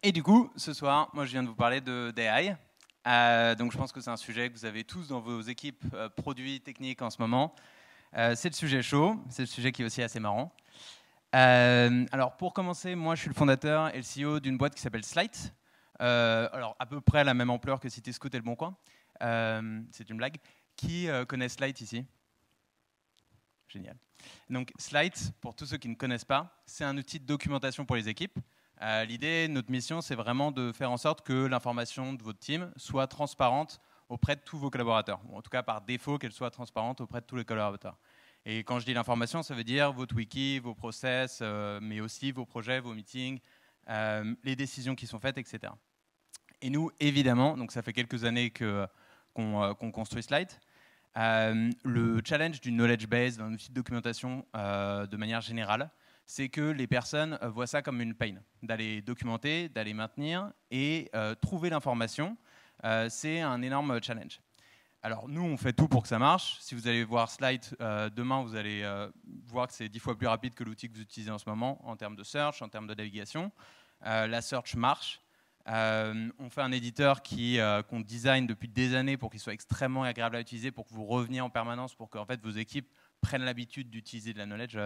Et du coup, ce soir, moi je viens de vous parler d'AI. Donc je pense que c'est un sujet que vous avez tous dans vos équipes produits techniques en ce moment. C'est le sujet chaud, c'est le sujet qui est aussi assez marrant. Alors pour commencer, moi je suis le fondateur et le CEO d'une boîte qui s'appelle Slight. Alors à peu près la même ampleur que Cityscoot et Le Bon Coin. C'est une blague. Qui connaît Slight ici? Génial. Donc Slight, pour tous ceux qui ne connaissent pas, c'est un outil de documentation pour les équipes. L'idée, notre mission, c'est vraiment de faire en sorte que l'information de votre team soit transparente auprès de tous vos collaborateurs, ou en tout cas par défaut qu'elle soit transparente auprès de tous les collaborateurs. Et quand je dis l'information, ça veut dire votre wiki, vos process, mais aussi vos projets, vos meetings, les décisions qui sont faites, etc. Et nous, évidemment, donc ça fait quelques années qu'on construit Slide. Le challenge du knowledge base, d'un outil de documentation de manière générale, c'est que les personnes voient ça comme une pain, d'aller documenter, d'aller maintenir et trouver l'information. C'est un énorme challenge. Alors nous, on fait tout pour que ça marche. Si vous allez voir Slide demain, vous allez voir que c'est 10 fois plus rapide que l'outil que vous utilisez en ce moment en termes de search, en termes de navigation. La search marche. On fait un éditeur qu'on design depuis des années pour qu'il soit extrêmement agréable à utiliser, pour que vous reveniez en permanence, pour que en fait, vos équipes prennent l'habitude d'utiliser de la knowledge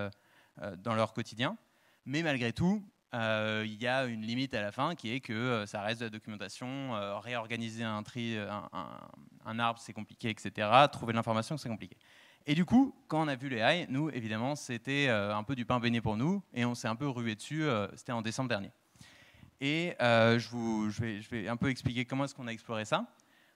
dans leur quotidien. Mais malgré tout, il y a une limite à la fin qui est que ça reste de la documentation, réorganiser un arbre c'est compliqué, etc. Trouver de l'information c'est compliqué. Et du coup, quand on a vu les AI, nous évidemment c'était un peu du pain béni pour nous et on s'est un peu rué dessus, c'était en décembre dernier. Et je vais un peu expliquer comment est-ce qu'on a exploré ça.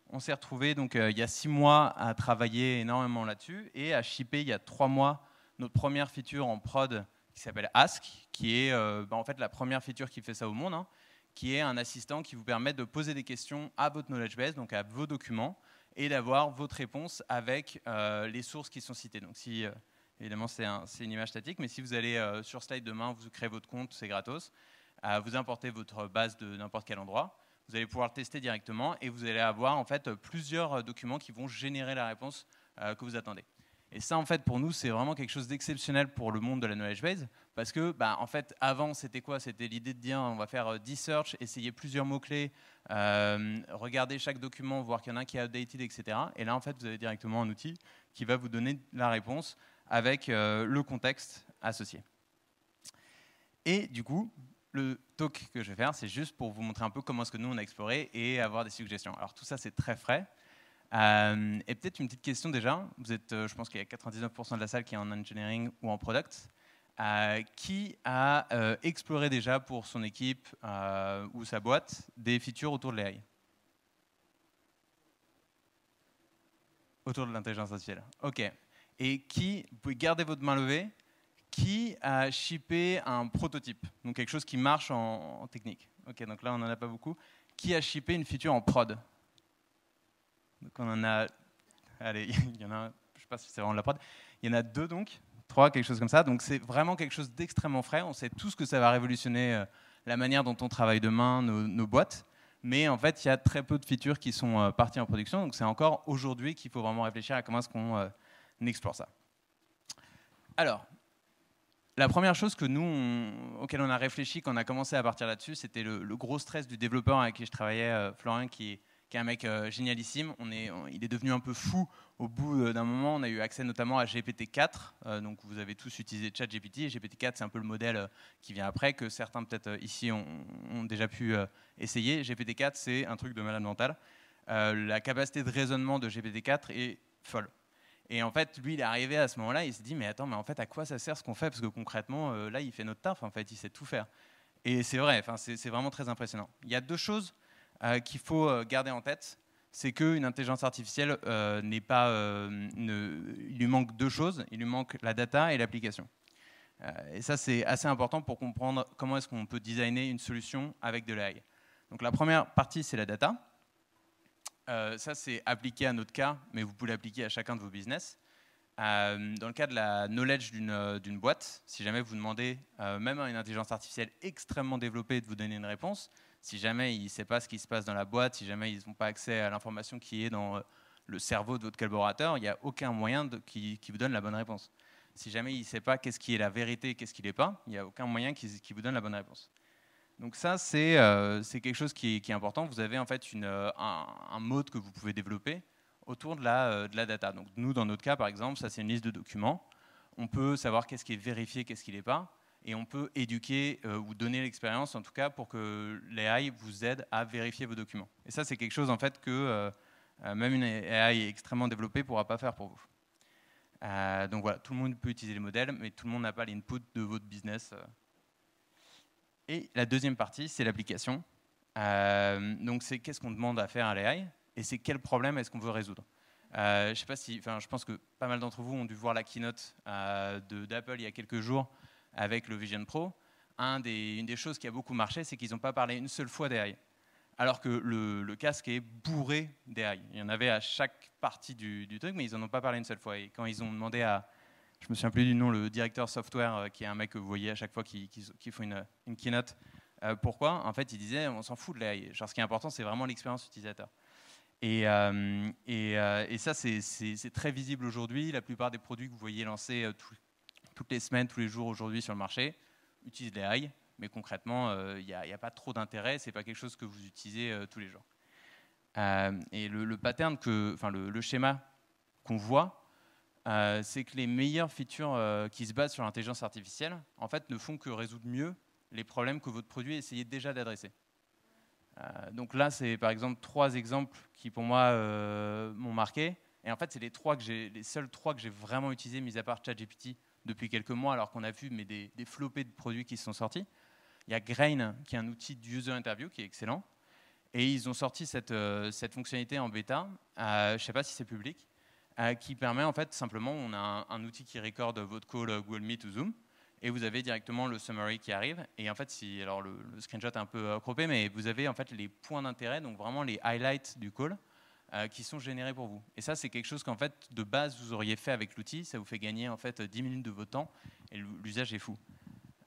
On s'est retrouvé donc il y a 6 mois à travailler énormément là-dessus et à shipper il y a 3 mois notre première feature en prod qui s'appelle Ask, qui est en fait la première feature qui fait ça au monde, hein, qui est un assistant qui vous permet de poser des questions à votre knowledge base, donc à vos documents, et d'avoir votre réponse avec les sources qui sont citées. Donc si évidemment c'est une image statique, mais si vous allez sur Slide demain, vous créez votre compte, c'est gratos. Vous importez votre base de n'importe quel endroit, vous allez pouvoir le tester directement et vous allez avoir en fait plusieurs documents qui vont générer la réponse que vous attendez. Et ça, en fait, pour nous, c'est vraiment quelque chose d'exceptionnel pour le monde de la knowledge base, parce que, en fait, avant, c'était quoi? C'était l'idée de dire, on va faire 10 search, essayer plusieurs mots-clés, regarder chaque document, voir qu'il y en a un qui est outdated, etc. Et là, en fait, vous avez directement un outil qui va vous donner la réponse avec le contexte associé. Et du coup, le talk que je vais faire, c'est juste pour vous montrer un peu comment est-ce que nous, on a exploré et avoir des suggestions. Alors, tout ça, c'est très frais. Et peut-être une petite question déjà. Vous êtes, je pense qu'il y a 99% de la salle qui est en engineering ou en product. Qui a exploré déjà pour son équipe ou sa boîte des features autour de l'AI? Autour de l'intelligence artificielle. OK. Et qui, vous pouvez garder votre main levée, qui a shippé un prototype, donc quelque chose qui marche en technique. OK, donc là, on n'en a pas beaucoup. Qui a shippé une feature en prod? Donc on en a... Allez, il y en a un, je ne sais pas si c'est vraiment de la prod. Il y en a 2 donc, 3, quelque chose comme ça. Donc c'est vraiment quelque chose d'extrêmement frais. On sait tous que ça va révolutionner la manière dont on travaille demain, nos boîtes. Mais en fait, il y a très peu de features qui sont parties en production. Donc c'est encore aujourd'hui qu'il faut vraiment réfléchir à comment est-ce qu'on explore ça. Alors, la première chose que auquel on a réfléchi quand on a commencé à partir là-dessus, c'était le gros stress du développeur avec qui je travaillais, Florian, qui est un mec génialissime. Il est devenu un peu fou au bout d'un moment. On a eu accès notamment à GPT-4. Donc vous avez tous utilisé ChatGPT. Et GPT-4, c'est un peu le modèle qui vient après, que certains peut-être ici ont déjà pu essayer. GPT-4, c'est un truc de malade mental. La capacité de raisonnement de GPT-4 est folle. Et en fait, lui, il est arrivé à ce moment-là, il s'est dit, mais attends, mais en fait, à quoi ça sert ce qu'on fait? Parce que concrètement, là, il fait notre taf, en fait, il sait tout faire. Et c'est vrai, c'est vraiment très impressionnant. Il y a 2 choses qu'il faut garder en tête. C'est qu'une intelligence artificielle n'est pas... il lui manque 2 choses. Il lui manque la data et l'application. Et ça, c'est assez important pour comprendre comment est-ce qu'on peut designer une solution avec de l'AI. Donc la première partie, c'est la data. Ça, c'est appliqué à notre cas, mais vous pouvez l'appliquer à chacun de vos business. Dans le cas de la knowledge d'une boîte, si jamais vous demandez même à une intelligence artificielle extrêmement développée de vous donner une réponse, si jamais il ne sait pas ce qui se passe dans la boîte, si jamais ils n'ont pas accès à l'information qui est dans le cerveau de votre collaborateur, il n'y a aucun moyen qui vous donne la bonne réponse. Si jamais il ne sait pas qu'est-ce qui est la vérité et qu'est-ce qui n'est pas, il n'y a aucun moyen qui vous donne la bonne réponse. Donc ça, c'est quelque chose qui est important. Vous avez en fait un mode que vous pouvez développer autour de la data. Donc nous, dans notre cas, par exemple, ça c'est une liste de documents. On peut savoir qu'est-ce qui est vérifié, qu'est-ce qui n'est pas. Et on peut éduquer ou donner l'expérience, en tout cas, pour que l'AI vous aide à vérifier vos documents. Et ça, c'est quelque chose en fait que même une AI extrêmement développée ne pourra pas faire pour vous. Donc voilà, tout le monde peut utiliser les modèles, mais tout le monde n'a pas l'input de votre business. Et la deuxième partie, c'est l'application. Donc c'est qu'est-ce qu'on demande à faire à l'AI et c'est quel problème est-ce qu'on veut résoudre. Je sais pas si, je pense que pas mal d'entre vous ont dû voir la keynote d'Apple il y a quelques jours avec le Vision Pro. Une des choses qui a beaucoup marché, c'est qu'ils n'ont pas parlé une seule fois d'AI. Alors que le casque est bourré d'AI. Il y en avait à chaque partie du truc, mais ils n'en ont pas parlé une seule fois. Et quand ils ont demandé à, je me souviens plus du nom, le directeur software, qui est un mec que vous voyez à chaque fois qui font une keynote, pourquoi, en fait, il disait, on s'en fout de l'AI. Genre, ce qui est important, c'est vraiment l'expérience utilisateur. Et ça, c'est très visible aujourd'hui. La plupart des produits que vous voyez lancés toutes les semaines, tous les jours aujourd'hui sur le marché utilisent l'AI. Mais concrètement, il n'y a pas trop d'intérêt, ce n'est pas quelque chose que vous utilisez tous les jours. Et le pattern, le schéma qu'on voit, c'est que les meilleures features qui se basent sur l'intelligence artificielle, en fait, ne font que résoudre mieux les problèmes que votre produit essayait déjà d'adresser. Donc là, c'est par exemple 3 exemples qui, pour moi, m'ont marqué. Et en fait, c'est les seuls 3 que j'ai vraiment utilisés, mis à part ChatGPT, depuis quelques mois, alors qu'on a vu des flopées de produits qui se sont sortis. Il y a Grain, qui est un outil de user interview qui est excellent. Et ils ont sorti cette fonctionnalité en bêta, je ne sais pas si c'est public, qui permet en fait simplement, on a un outil qui recorde votre call Google Meet ou Zoom, et vous avez directement le summary qui arrive. Et en fait, alors le screenshot est un peu croppé, mais vous avez en fait les points d'intérêt, donc vraiment les highlights du call, qui sont générés pour vous. Et ça, c'est quelque chose qu'en fait, de base, vous auriez fait avec l'outil. Ça vous fait gagner en fait 10 minutes de votre temps, et l'usage est fou.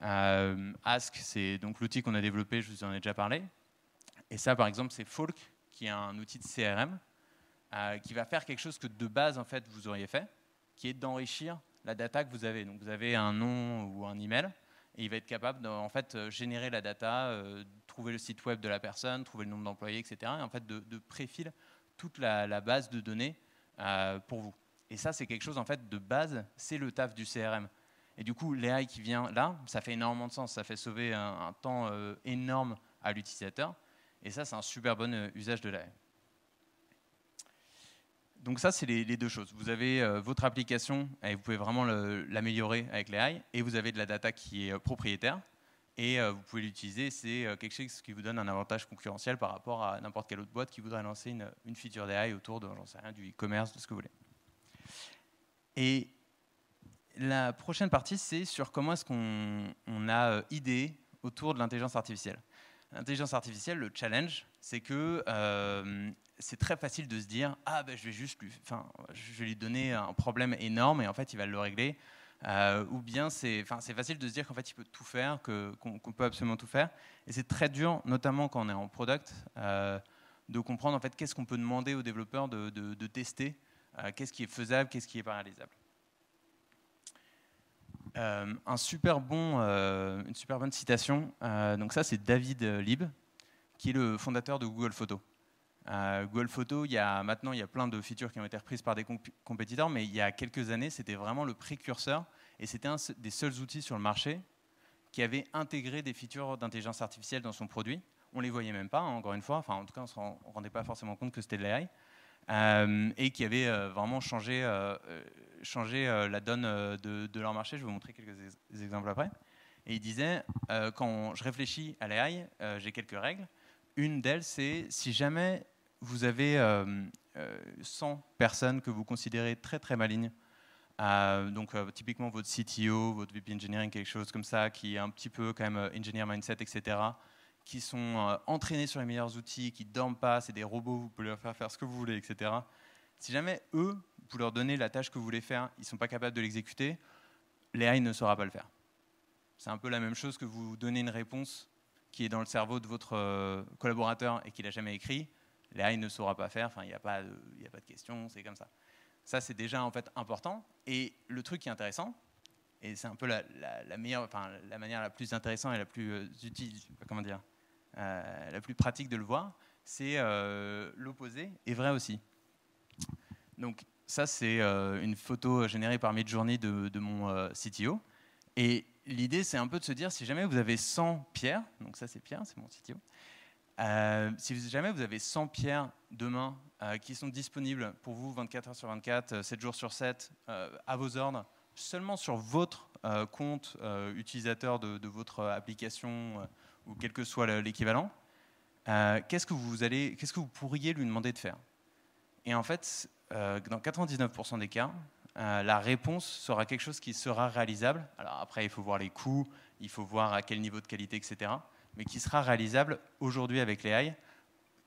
Ask, c'est donc l'outil qu'on a développé, je vous en ai déjà parlé. Et ça, par exemple, c'est Folk, qui est un outil de CRM, qui va faire quelque chose que de base, en fait, vous auriez fait, qui est d'enrichir la data que vous avez. Donc, vous avez un nom ou un email, et il va être capable de, en fait, générer la data, trouver le site web de la personne, trouver le nombre d'employés, etc. Et en fait, de préfile toute la base de données pour vous. Et ça, c'est quelque chose, en fait, de base, c'est le taf du CRM. Et du coup, l'AI qui vient là, ça fait énormément de sens. Ça fait sauver un temps énorme à l'utilisateur. Et ça, c'est un super bon usage de l'AI. Donc ça, c'est les deux choses. Vous avez votre application, et vous pouvez vraiment l'améliorer avec l'AI, et vous avez de la data qui est propriétaire, et vous pouvez l'utiliser. C'est quelque chose qui vous donne un avantage concurrentiel par rapport à n'importe quelle autre boîte qui voudrait lancer une feature d'AI autour de, j'en sais rien, du e-commerce, de ce que vous voulez. Et la prochaine partie, c'est sur comment est-ce qu'on a idée autour de l'intelligence artificielle. L'intelligence artificielle, le challenge, c'est que c'est très facile de se dire « Ah, ben, je vais lui donner un problème énorme et en fait, il va le régler. » Ou bien, c'est facile de se dire qu'en fait, il peut tout faire, qu'on peut absolument tout faire. Et c'est très dur, notamment quand on est en product, de comprendre en fait, qu'est-ce qu'on peut demander aux développeurs de tester, qu'est-ce qui est faisable, qu'est-ce qui est pas réalisable. Une super bonne citation, donc ça c'est David Lieb, qui est le fondateur de Google Photos. Google Photos, maintenant il y a plein de features qui ont été reprises par des compétiteurs, mais il y a quelques années c'était vraiment le précurseur et c'était un des seuls outils sur le marché qui avait intégré des features d'intelligence artificielle dans son produit. On les voyait même pas, hein, encore une fois, enfin en tout cas on ne se rendait pas forcément compte que c'était de l'AI. Et qui avait vraiment changé la donne de leur marché. Je vais vous montrer quelques exemples après. Et il disait, quand je réfléchis à l'AI, j'ai quelques règles. Une d'elles, c'est si jamais vous avez 100 personnes que vous considérez très très malignes, donc typiquement votre CTO, votre VP Engineering, quelque chose comme ça, qui est un petit peu quand même engineer mindset, etc., qui sont entraînés sur les meilleurs outils, qui ne dorment pas, c'est des robots, vous pouvez leur faire ce que vous voulez, etc. Si jamais eux, vous leur donnez la tâche que vous voulez faire, ils ne sont pas capables de l'exécuter, l'AI ne saura pas le faire. C'est un peu la même chose que vous donnez une réponse qui est dans le cerveau de votre collaborateur et qu'il n'a jamais écrit, l'AI ne saura pas faire, enfin, il n'y a pas de question, c'est comme ça. Ça, c'est déjà en fait important. Et le truc qui est intéressant, Et c'est un peu la meilleure, enfin, la manière la plus intéressante et la plus utile, comment dire, la plus pratique de le voir. C'est l'opposé est vrai aussi. Donc ça, c'est une photo générée par Midjourney de mon CTO. Et l'idée, c'est un peu de se dire, si jamais vous avez 100 pierres, donc ça c'est Pierre, c'est mon CTO, si jamais vous avez 100 pierres demain qui sont disponibles pour vous 24 heures sur 24, 7 jours sur 7, à vos ordres, seulement sur votre compte utilisateur de votre application ou quel que soit l'équivalent, qu'est-ce que vous pourriez lui demander de faire? Et en fait, dans 99% des cas, la réponse sera quelque chose qui sera réalisable. Alors après, il faut voir les coûts, il faut voir à quel niveau de qualité, etc. Mais qui sera réalisable aujourd'hui avec les AI,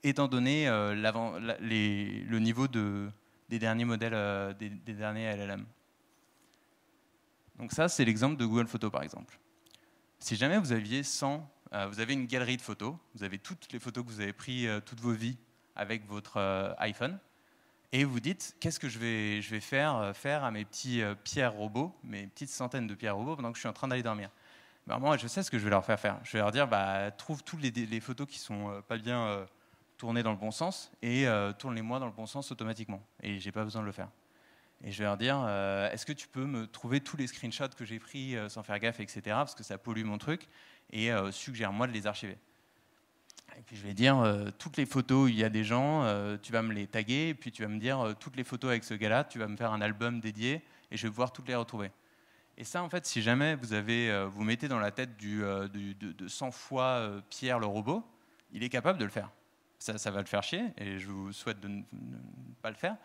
étant donné le niveau des derniers modèles, des derniers LLM. Donc ça, c'est l'exemple de Google Photos, par exemple. Si jamais vous aviez vous avez une galerie de photos, vous avez toutes les photos que vous avez prises toute vos vies avec votre iPhone, et vous dites, qu'est-ce que je vais faire à mes petits pierres robots, mes petites centaines de pierres robots pendant que je suis en train d'aller dormir. Ben moi, je sais ce que je vais leur faire faire. Je vais leur dire, trouve toutes les photos qui sont pas bien tournées dans le bon sens et tourne-les-moi dans le bon sens automatiquement. Et j'ai pas besoin de le faire. Et je vais leur dire, est-ce que tu peux me trouver tous les screenshots que j'ai pris sans faire gaffe, etc. Parce que ça pollue mon truc, et suggère-moi de les archiver. Et puis je vais dire, toutes les photos où il y a des gens, tu vas me les taguer, et puis tu vas me dire, toutes les photos avec ce gars-là, tu vas me faire un album dédié, et je vais pouvoir toutes les retrouver. Et ça, en fait, si jamais vous mettez dans la tête de 100 fois Pierre le robot, il est capable de le faire. Ça va le faire chier, et je vous souhaite de ne pas le faire,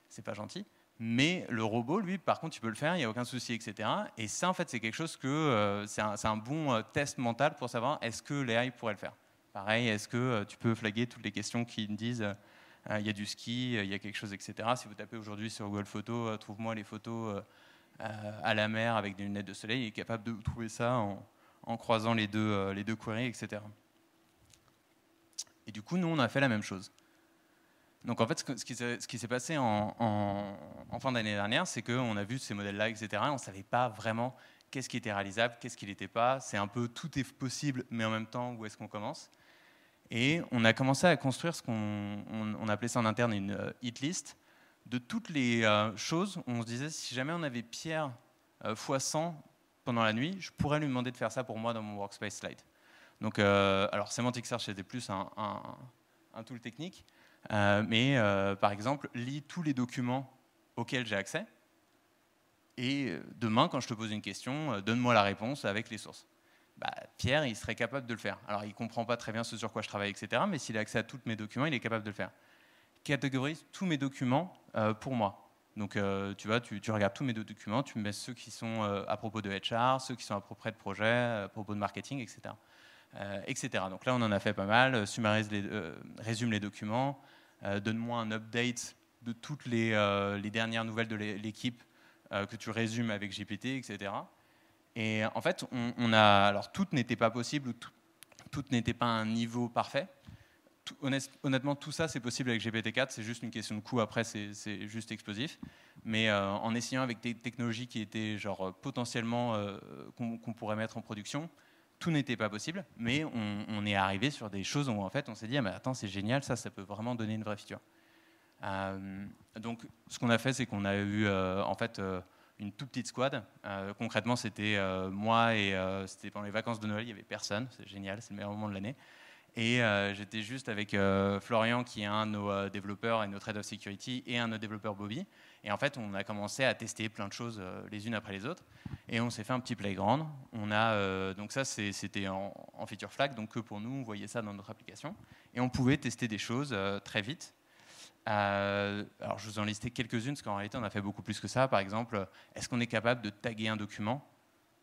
c'est pas gentil. Mais le robot, lui, par contre, tu peux le faire, il n'y a aucun souci, etc. Et ça, en fait, c'est quelque chose que c'est un bon test mental pour savoir est-ce que les AI pourraient le faire. Pareil, est-ce que tu peux flaguer toutes les questions qui me disent il y a du ski, il y a quelque chose, etc. Si vous tapez aujourd'hui sur Google Photos, trouve-moi les photos à la mer avec des lunettes de soleil, il est capable de trouver ça en croisant les deux queries, etc. Et du coup, nous, on a fait la même chose. Donc en fait, ce qui s'est passé en fin d'année dernière, c'est qu'on a vu ces modèles-là, etc. Et on ne savait pas vraiment qu'est-ce qui était réalisable, qu'est-ce qui n'était pas. C'est un peu tout est possible, mais en même temps, où est-ce qu'on commence? Et on a commencé à construire ce qu'on appelait ça en interne une hit list de toutes les choses où on se disait, si jamais on avait Pierre x 100 pendant la nuit, je pourrais lui demander de faire ça pour moi dans mon workspace slide. Donc, alors Semantic Search, c'était plus un tool technique. Mais par exemple, lis tous les documents auxquels j'ai accès et demain, quand je te pose une question, donne-moi la réponse avec les sources. Pierre, il serait capable de le faire. Alors, il ne comprend pas très bien ce sur quoi je travaille, etc. Mais s'il a accès à tous mes documents, il est capable de le faire. Catégorise tous mes documents pour moi. Donc, tu regardes tous mes documents, tu me mets ceux qui sont à propos de HR, ceux qui sont à propos de projet, à propos de marketing, etc. Etc. Donc là, on en a fait pas mal. Résume les documents. Donne-moi un update de toutes les dernières nouvelles de l'équipe que tu résumes avec GPT, etc. Et en fait, alors toutes n'étaient pas possibles, toutes n'étaient pas à un niveau parfait. Honnêtement, tout ça, c'est possible avec GPT-4, c'est juste une question de coût, après, c'est juste explosif. Mais en essayant avec des technologies qui étaient genre, potentiellement qu'on pourrait mettre en production, tout n'était pas possible, mais on est arrivé sur des choses où en fait, on s'est dit, ah, mais attends, c'est génial, ça peut vraiment donner une vraie feature. Donc, ce qu'on a fait, c'est qu'on a eu en fait une toute petite squad. Concrètement, c'était moi et c'était pendant les vacances de Noël, il n'y avait personne, c'est génial, c'est le meilleur moment de l'année. Et j'étais juste avec Florian, qui est un de nos développeurs et notre head of security, et un de nos développeurs Bobby. Et en fait, on a commencé à tester plein de choses les unes après les autres. Et on s'est fait un petit playground. Donc ça, c'était en feature flag, donc que pour nous, on voyait ça dans notre application. Et on pouvait tester des choses très vite. Alors, je vous en listais quelques-unes, parce qu'en réalité, on a fait beaucoup plus que ça. Par exemple, est-ce qu'on est capable de taguer un document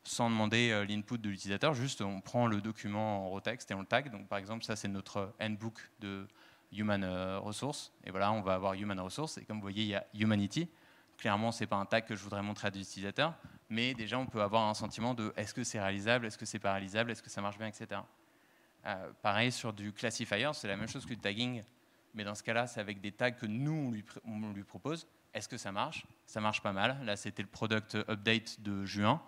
sans demander l'input de l'utilisateur, juste on prend le document en raw text et on le tag. Donc par exemple, ça c'est notre handbook de Human Resource. Et voilà, on va avoir Human Resource. Et comme vous voyez, il y a Humanity. Clairement, ce n'est pas un tag que je voudrais montrer à des utilisateurs. Mais déjà, on peut avoir un sentiment de est-ce que c'est réalisable, est-ce que c'est pas réalisable, est-ce que ça marche bien, etc. Pareil, sur du classifier, c'est la même chose que le tagging. Mais dans ce cas-là, c'est avec des tags que nous, on lui propose. Est-ce que ça marche? Ça marche pas mal. Là, c'était le product update de juin.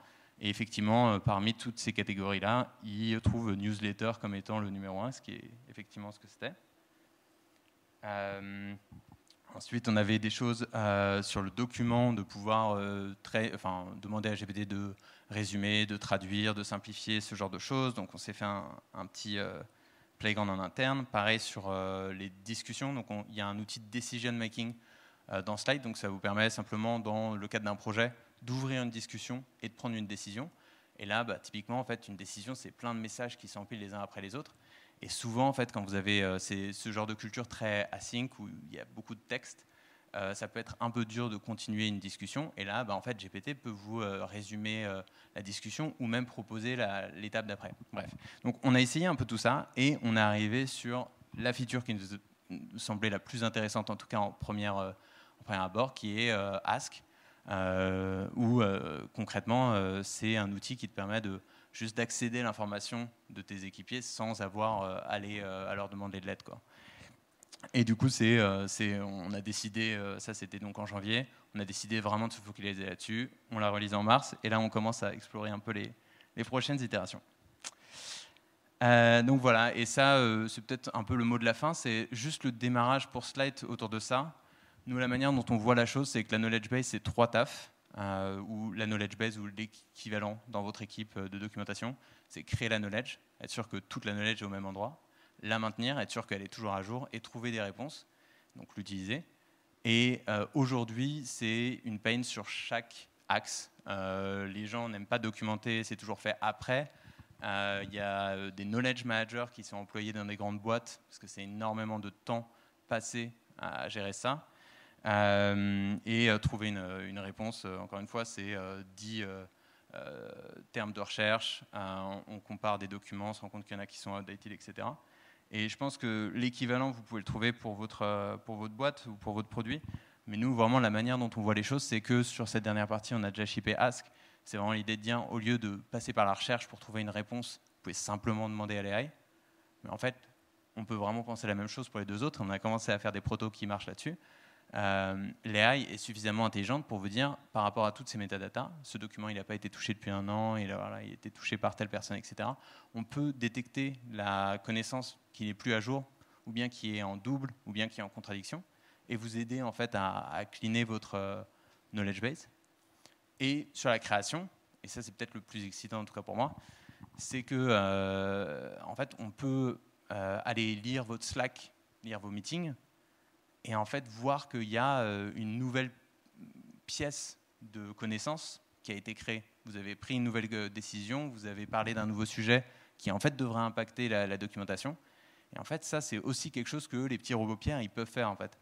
Et effectivement, parmi toutes ces catégories-là, ils trouvent newsletter comme étant le numéro 1, ce qui est effectivement ce que c'était. Ensuite, on avait des choses sur le document, de pouvoir demander à GPT de résumer, de traduire, de simplifier, ce genre de choses. Donc on s'est fait un petit playground en interne. Pareil sur les discussions. Donc il y a un outil de decision making dans Slide. Donc ça vous permet simplement, dans le cadre d'un projet, d'ouvrir une discussion et de prendre une décision. Et là, typiquement, en fait, une décision, c'est plein de messages qui s'empilent les uns après les autres. Et souvent, en fait, quand vous avez ce genre de culture très async, où il y a beaucoup de texte, ça peut être un peu dur de continuer une discussion. Et là, en fait, GPT peut vous résumer la discussion ou même proposer l'étape d'après. Bref. Donc, on a essayé un peu tout ça et on est arrivé sur la feature qui nous semblait la plus intéressante, en tout cas en premier abord, qui est Ask, où concrètement, c'est un outil qui te permet juste d'accéder à l'information de tes équipiers sans avoir aller à leur demander de l'aide, quoi. Et du coup, on a décidé, ça c'était donc en janvier, on a décidé vraiment de se focaliser là-dessus. On l'a relisé en mars, et là on commence à explorer un peu les prochaines itérations. Donc voilà, et ça, c'est peut-être un peu le mot de la fin, c'est juste le démarrage pour Slide autour de ça. Nous, la manière dont on voit la chose, c'est que la knowledge base, c'est 3 tafs. Ou la knowledge base ou l'équivalent dans votre équipe de documentation, c'est créer la knowledge, être sûr que toute la knowledge est au même endroit, la maintenir, être sûr qu'elle est toujours à jour et trouver des réponses, donc l'utiliser. Et aujourd'hui, c'est une pain sur chaque axe. Les gens n'aiment pas documenter, c'est toujours fait après. Il y a des knowledge managers qui sont employés dans des grandes boîtes, parce que c'est énormément de temps passé à gérer ça. Trouver une réponse, encore une fois, c'est 10 termes de recherche, on compare des documents, on se rend compte qu'il y en a qui sont outdated, etc. Et je pense que l'équivalent, vous pouvez le trouver pour votre boîte ou pour votre produit. Mais nous, vraiment, la manière dont on voit les choses, c'est que sur cette dernière partie, on a déjà shippé Ask. C'est vraiment l'idée de dire, au lieu de passer par la recherche pour trouver une réponse, vous pouvez simplement demander à l'AI. Mais en fait, on peut vraiment penser la même chose pour les deux autres. On a commencé à faire des protos qui marchent là-dessus. L'AI est suffisamment intelligente pour vous dire, par rapport à toutes ces métadatas, ce document il n'a pas été touché depuis 1 an, il a été touché par telle personne, etc. On peut détecter la connaissance qui n'est plus à jour, ou bien qui est en double, ou bien qui est en contradiction, et vous aider en fait à cleaner votre knowledge base. Et sur la création, et ça c'est peut-être le plus excitant en tout cas pour moi, c'est que en fait on peut aller lire votre Slack, lire vos meetings, et en fait voir qu'il y a une nouvelle pièce de connaissances qui a été créée. Vous avez pris une nouvelle décision, vous avez parlé d'un nouveau sujet qui en fait devrait impacter la documentation. Et en fait, ça c'est aussi quelque chose que les petits robots Pierre ils peuvent faire en fait.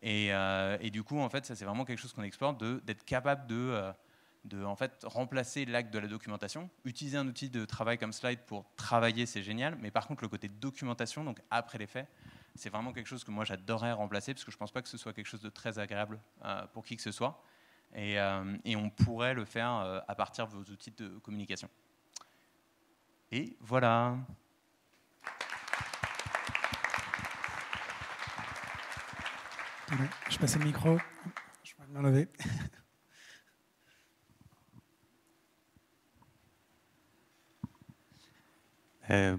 Et du coup, en fait, ça c'est vraiment quelque chose qu'on explore, d'être capable de en fait remplacer l'acte de la documentation. Utiliser un outil de travail comme Slide pour travailler, c'est génial. Mais par contre, le côté documentation, donc après les faits, c'est vraiment quelque chose que moi j'adorerais remplacer parce que je ne pense pas que ce soit quelque chose de très agréable pour qui que ce soit. Et on pourrait le faire à partir de vos outils de communication. Et voilà. Je passe le micro. Je vais m'enlever.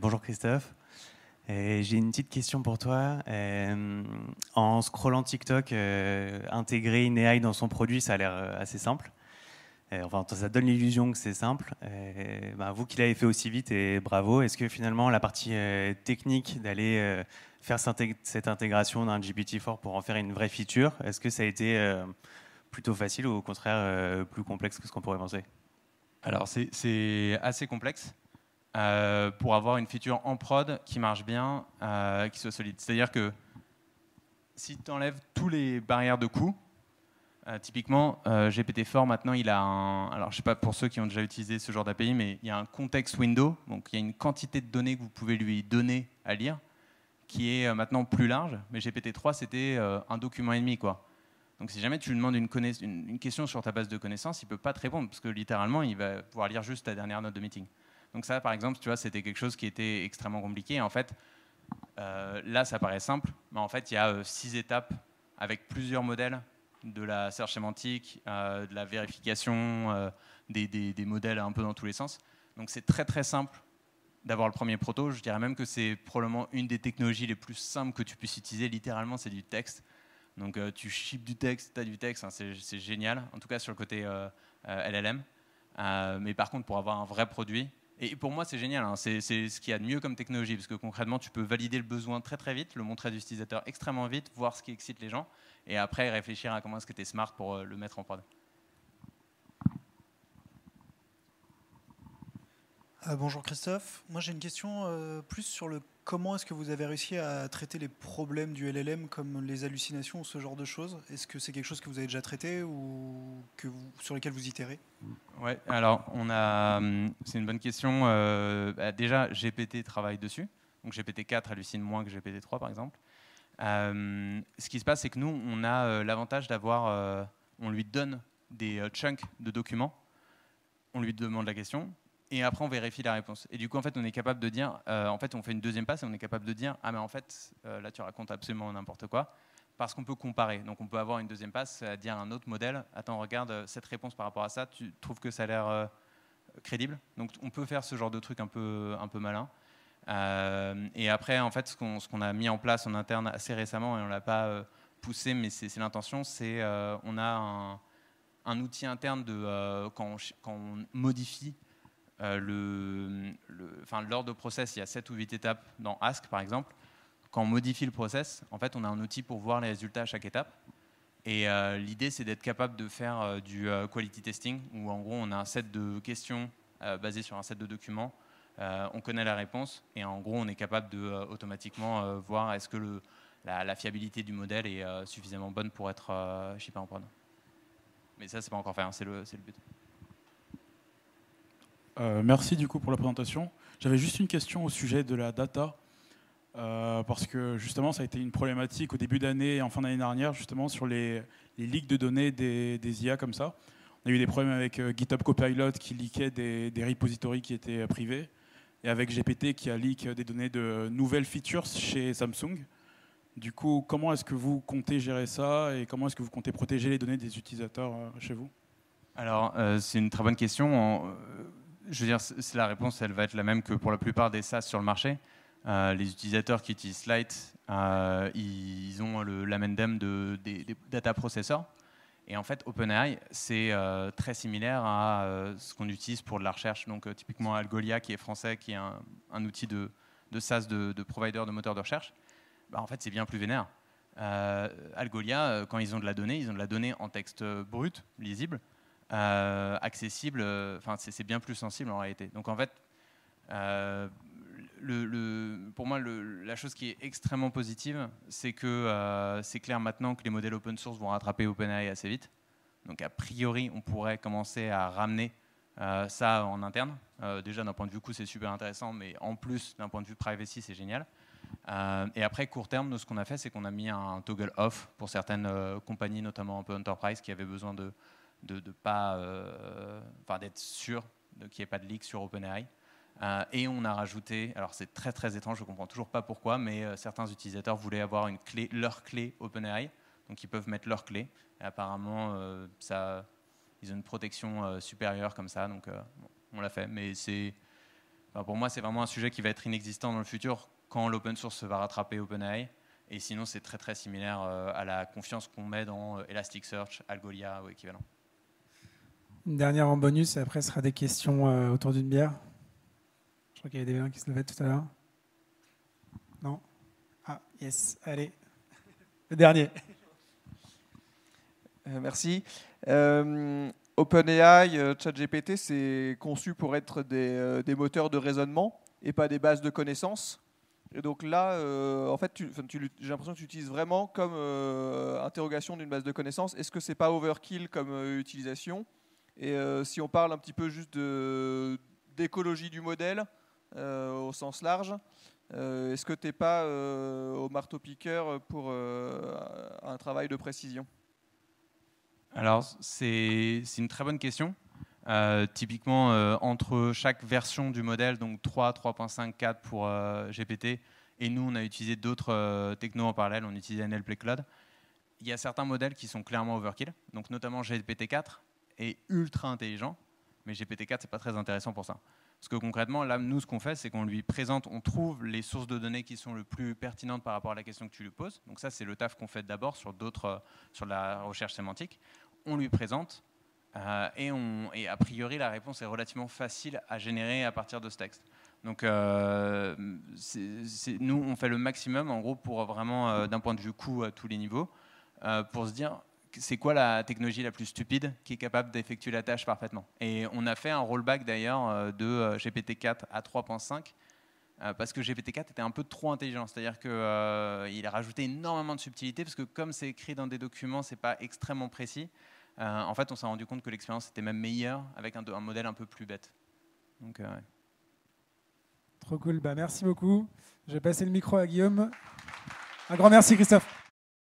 Bonjour Christophe. J'ai une petite question pour toi. En scrollant TikTok, intégrer une AI dans son produit, ça a l'air assez simple. Enfin, ça donne l'illusion que c'est simple. Vous qui l'avez fait aussi vite, et bravo. Est-ce que finalement la partie technique d'aller faire cette intégration d'un GPT-4 pour en faire une vraie feature, est-ce que ça a été plutôt facile ou au contraire plus complexe que ce qu'on pourrait penser? Alors c'est assez complexe. Pour avoir une feature en prod qui marche bien, qui soit solide. C'est-à-dire que si tu enlèves tous les barrières de coût, typiquement GPT-4 maintenant il a alors je sais pas pour ceux qui ont déjà utilisé ce genre d'API, mais il y a un context window, donc il y a une quantité de données que vous pouvez lui donner à lire, qui est maintenant plus large, mais GPT-3 c'était un document et demi quoi. Donc si jamais tu lui demandes une question sur ta base de connaissances, il peut pas te répondre, parce que littéralement il va pouvoir lire juste ta dernière note de meeting. Donc ça, par exemple, tu vois, c'était quelque chose qui était extrêmement compliqué. En fait, là, ça paraît simple, mais en fait, il y a 6 étapes avec plusieurs modèles de la search sémantique, de la vérification des modèles un peu dans tous les sens. Donc c'est très très simple d'avoir le premier proto. Je dirais même que c'est probablement une des technologies les plus simples que tu puisses utiliser. Littéralement, c'est du texte. Donc tu ships du texte, tu as du texte, hein, c'est génial, en tout cas sur le côté LLM. Mais par contre, pour avoir un vrai produit, et pour moi c'est génial, hein, c'est ce qu'il y a de mieux comme technologie, parce que concrètement tu peux valider le besoin très très vite, le montrer à l'utilisateur extrêmement vite, voir ce qui excite les gens, et après réfléchir à comment est-ce que tu es smart pour le mettre en prod. Bonjour Christophe, moi j'ai une question plus sur le comment est-ce que vous avez réussi à traiter les problèmes du LLM comme les hallucinations ou ce genre de choses. Est-ce que c'est quelque chose que vous avez déjà traité ou sur lequel vous itérez? Ouais, alors c'est une bonne question. Déjà, GPT travaille dessus, donc GPT-4 hallucine moins que GPT-3 par exemple. Ce qui se passe, c'est que nous, on a l'avantage d'avoir, on lui donne des chunks de documents, on lui demande la question, et après on vérifie la réponse. Et du coup, en fait, on est capable de dire, en fait, on fait une deuxième passe et on est capable de dire, ah mais en fait, là tu racontes absolument n'importe quoi, parce qu'on peut comparer. Donc on peut avoir une deuxième passe, à dire à un autre modèle, attends, regarde cette réponse par rapport à ça, tu trouves que ça a l'air crédible. Donc on peut faire ce genre de truc un peu malin. Et après, en fait, ce qu'on a mis en place en interne assez récemment, et on ne l'a pas poussé, mais c'est l'intention, c'est on a un outil interne de quand on modifie l'ordre de process, il y a 7 ou 8 étapes dans Ask par exemple. Quand on modifie le process, en fait, on a un outil pour voir les résultats à chaque étape. Et l'idée, c'est d'être capable de faire du quality testing, où en gros, on a un set de questions basées sur un set de documents. On connaît la réponse, et en gros, on est capable de automatiquement voir est-ce que la fiabilité du modèle est suffisamment bonne pour être shippé en prod. Mais ça, c'est pas encore fait, hein, c'est le but. Merci du coup pour la présentation. J'avais juste une question au sujet de la data, parce que justement ça a été une problématique au début d'année et en fin d'année dernière, justement sur les leaks de données des IA comme ça. On a eu des problèmes avec GitHub Copilot qui leakait des repositories qui étaient privés, et avec GPT qui a leak des données de nouvelles features chez Samsung. Du coup, comment est-ce que vous comptez gérer ça et comment est-ce que vous comptez protéger les données des utilisateurs chez vous? Alors, c'est une très bonne question. Je veux dire, la réponse, elle va être la même que pour la plupart des SaaS sur le marché. Les utilisateurs qui utilisent Slite, ils ont l'amendem des data processors. Et en fait, OpenAI, c'est très similaire à ce qu'on utilise pour de la recherche. Donc, typiquement, Algolia, qui est français, qui est un outil de SaaS de provider de moteur de recherche. Bah, en fait, c'est bien plus vénère. Algolia, quand ils ont de la donnée, ils ont de la donnée en texte brut, lisible, accessible. Enfin, c'est bien plus sensible en réalité. Donc, en fait, pour moi, la chose qui est extrêmement positive, c'est que c'est clair maintenant que les modèles open source vont rattraper OpenAI assez vite. Donc, a priori, on pourrait commencer à ramener ça en interne. Déjà, d'un point de vue coût, c'est super intéressant, mais en plus, d'un point de vue privacy, c'est génial. Et après, court terme, nous, ce qu'on a fait, c'est qu'on a mis un toggle off pour certaines compagnies, notamment un peu enterprise, qui avaient besoin d'être sûr qu'il n'y ait pas de leak sur OpenAI. Et on a rajouté, alors c'est très très étrange, je ne comprends toujours pas pourquoi, mais certains utilisateurs voulaient avoir leur clé OpenAI, donc ils peuvent mettre leur clé. Et apparemment, ils ont une protection supérieure comme ça, donc on l'a fait. Mais pour moi, c'est vraiment un sujet qui va être inexistant dans le futur quand l'open source va rattraper OpenAI. Et sinon, c'est très très similaire à la confiance qu'on met dans Elasticsearch, Algolia ou équivalent. Une dernière en bonus et après ce sera des questions autour d'une bière. Je crois qu'il y avait des mains qui se levaient tout à l'heure. Non? Ah, yes, allez. Le dernier. Merci. OpenAI, ChatGPT, c'est conçu pour être des moteurs de raisonnement et pas des bases de connaissances. Et donc là, en fait, j'ai l'impression que tu utilises vraiment comme interrogation d'une base de connaissances. Est-ce que c'est pas overkill comme utilisation? Et si on parle un petit peu juste d'écologie du modèle au sens large, est-ce que tu n'es pas au marteau-piqueur pour un travail de précision? Alors, c'est une très bonne question. Typiquement, entre chaque version du modèle, donc 3, 3.5, 4 pour GPT, et nous, on a utilisé d'autres technos en parallèle, on utilisait NLP Cloud. Il y a certains modèles qui sont clairement overkill, donc notamment GPT-4 est ultra intelligent, Mais GPT-4, c'est pas très intéressant pour ça. Parce que concrètement, là, nous, ce qu'on fait, c'est qu'on lui présente, on trouve les sources de données qui sont le plus pertinentes par rapport à la question que tu lui poses. Donc ça, c'est le taf qu'on fait d'abord sur sur la recherche sémantique. On lui présente et a priori, la réponse est relativement facile à générer à partir de ce texte. Donc nous, on fait le maximum, en gros, pour vraiment, d'un point de vue coût à tous les niveaux, pour se dire c'est quoi la technologie la plus stupide qui est capable d'effectuer la tâche parfaitement. Et on a fait un rollback d'ailleurs de GPT-4 à 3.5 parce que GPT-4 était un peu trop intelligent, c'est-à-dire qu'il a rajouté énormément de subtilité parce que comme c'est écrit dans des documents, c'est pas extrêmement précis. En fait, on s'est rendu compte que l'expérience était même meilleure avec un modèle un peu plus bête. Donc, ouais. Trop cool, bah, merci beaucoup. Je vais passer le micro à Guillaume. Un grand merci Christophe.